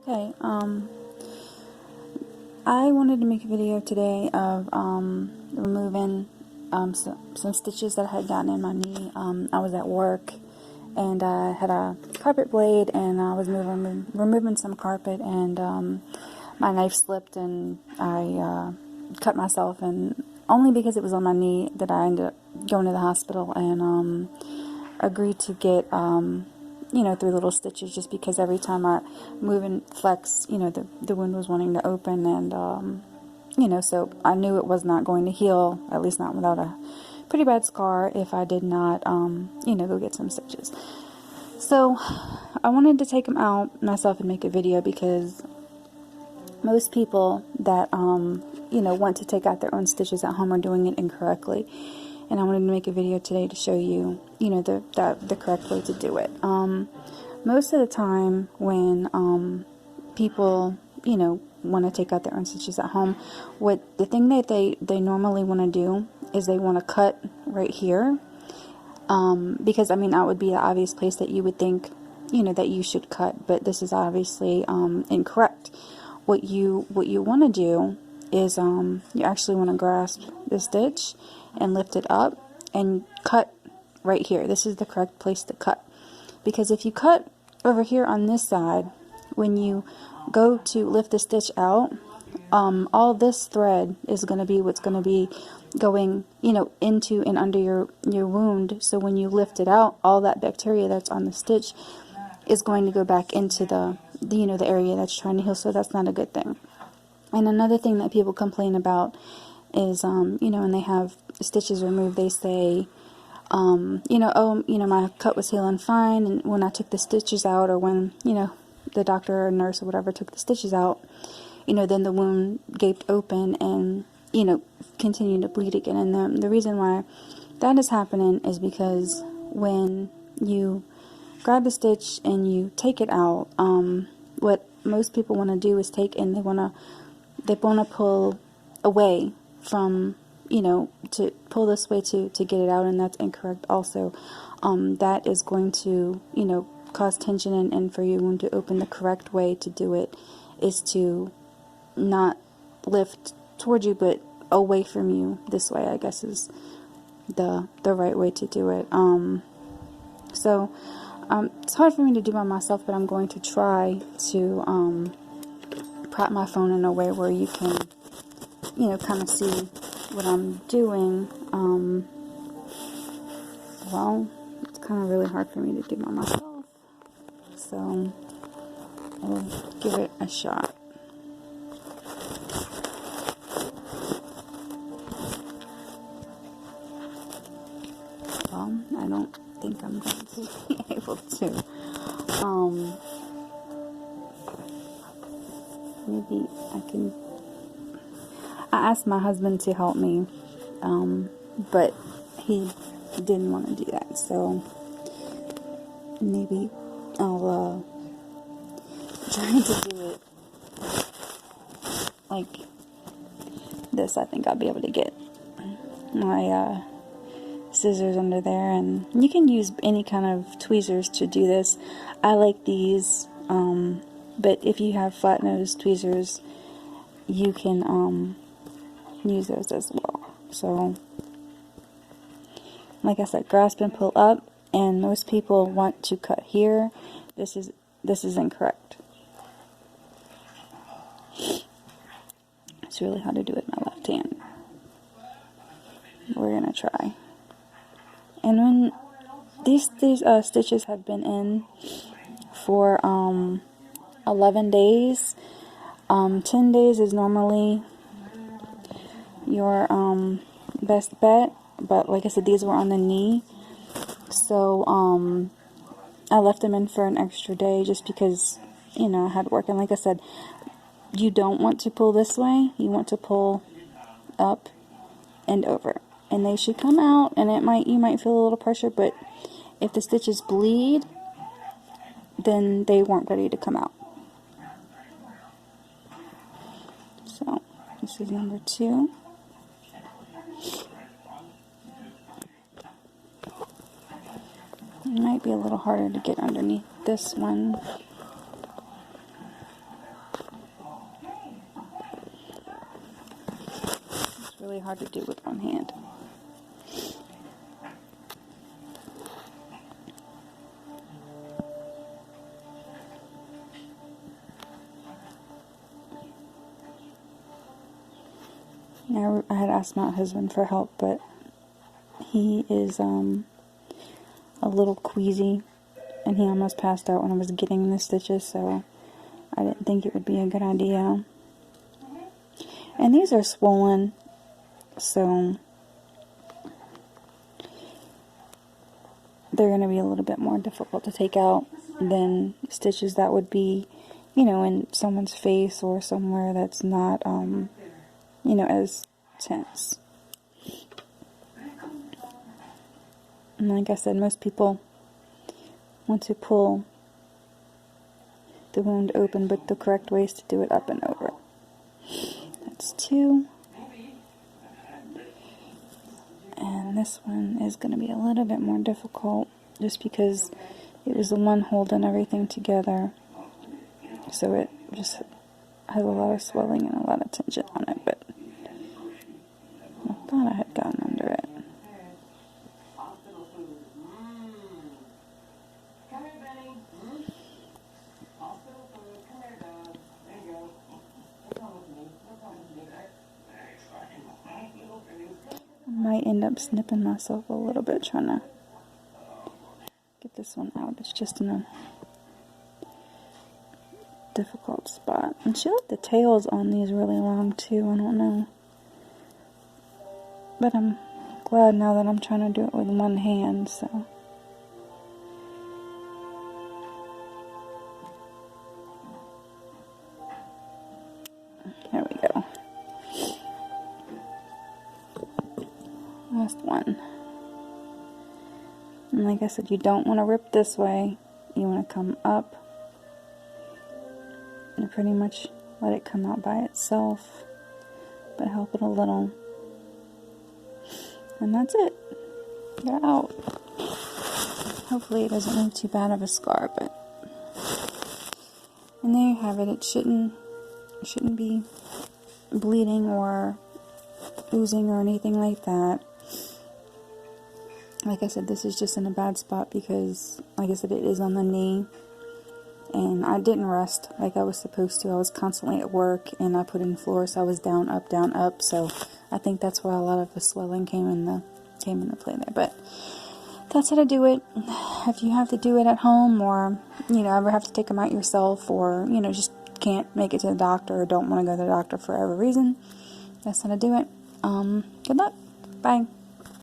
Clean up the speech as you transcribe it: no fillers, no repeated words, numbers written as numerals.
Okay, I wanted to make a video today of removing some stitches that I had gotten in my knee. I was at work and I had a carpet blade and I was removing some carpet, and my knife slipped and I cut myself, and only because it was on my knee that I ended up going to the hospital and agreed to get 3 little stitches, just because every time I move and flex, the wound was wanting to open, and so I knew it was not going to heal, at least not without a pretty bad scar, if I did not, go get some stitches. So I wanted to take them out myself and make a video, because most people that, want to take out their own stitches at home are doing it incorrectly. And I wanted to make a video today to show you, the correct way to do it. Most of the time when people, want to take out their own stitches at home, the thing that they normally want to do is they want to cut right here, because that would be the obvious place that you would think, that you should cut, but this is obviously incorrect. What you want to do is you actually want to grasp the stitch and lift it up and cut right here. This is the correct place to cut, because if you cut over here on this side, when you go to lift the stitch out, all this thread is going to be what's going to be going into and under your wound. So when you lift it out, all that bacteria that's on the stitch is going to go back into the area that's trying to heal. So that's not a good thing. And another thing that people complain about is, when they have stitches removed, they say, my cut was healing fine, and when I took the stitches out, or when, the doctor or nurse or whatever took the stitches out, then the wound gaped open and, continued to bleed again. And the reason why that is happening is because when you grab the stitch and you take it out, what most people want to do is take, and they want to pull away from, to pull this way to get it out, and that's incorrect also. That is going to, cause tension, and for your wound to open. The correct way to do it is to not lift toward you, but away from you. This way, I guess, is the right way to do it. So it's hard for me to do by myself, but I'm going to try to prop my phone in a way where you can, kind of see what I'm doing. Well, it's kind of really hard for me to do by myself, so I'll give it a shot. Well, I don't think I'm going to be able to. Maybe I can. I asked my husband to help me, but he didn't want to do that, so maybe I'll try to do it like this. I think I'll be able to get my scissors under there, and you can use any kind of tweezers to do this. I like these, but if you have flat nose tweezers, you can use those as well. So like I said, grasp and pull up, and most people want to cut here. This is incorrect. It's really hard to do it in my left hand. We're gonna try. And when these stitches have been in for 11 days, 10 days is normally your best bet. But like I said, these were on the knee, so I left them in for an extra day just because, I had work. And like I said, you don't want to pull this way. You want to pull up and over, and they should come out. And you might feel a little pressure, but if the stitches bleed, then they weren't ready to come out. So this is number 2. It might be a little harder to get underneath this one. really hard to do with one hand. Now, I had asked my husband for help, but he is a little queasy, and he almost passed out when I was getting the stitches, so I didn't think it would be a good idea. And these are swollen, so they're going to be a little bit more difficult to take out than stitches that would be, you know, in someone's face or somewhere that's not, you know, as tense. And like I said, most people want to pull the wound open, but the correct way is to do it up and over. That's 2. And this one is going to be a little bit more difficult just because it was the one holding everything together. So it just has a lot of swelling and a lot of tension on it, but I thought I had gotten under it. I might end up snipping myself a little bit trying to get this one out. It's just in a difficult spot. And she left the tails on these really long too. I don't know. But I'm glad now that I'm trying to do it with one hand, so. There we go. Last one. And like I said, you don't want to rip this way. You want to come up and pretty much let it come out by itself, but help it a little. And that's it. Get it out. Hopefully it doesn't leave too bad of a scar, but. And there you have it. It shouldn't be bleeding or oozing or anything like that. Like I said, this is just in a bad spot because, like I said, it is on the knee. And I didn't rest like I was supposed to. I was constantly at work, and I put in floor, so I was down, up. So I think that's why a lot of the swelling came into play there. But that's how to do it. If you have to do it at home, or you know, ever have to take them out yourself, or you know, just can't make it to the doctor or don't want to go to the doctor for whatever reason, that's how to do it. Good luck. Bye.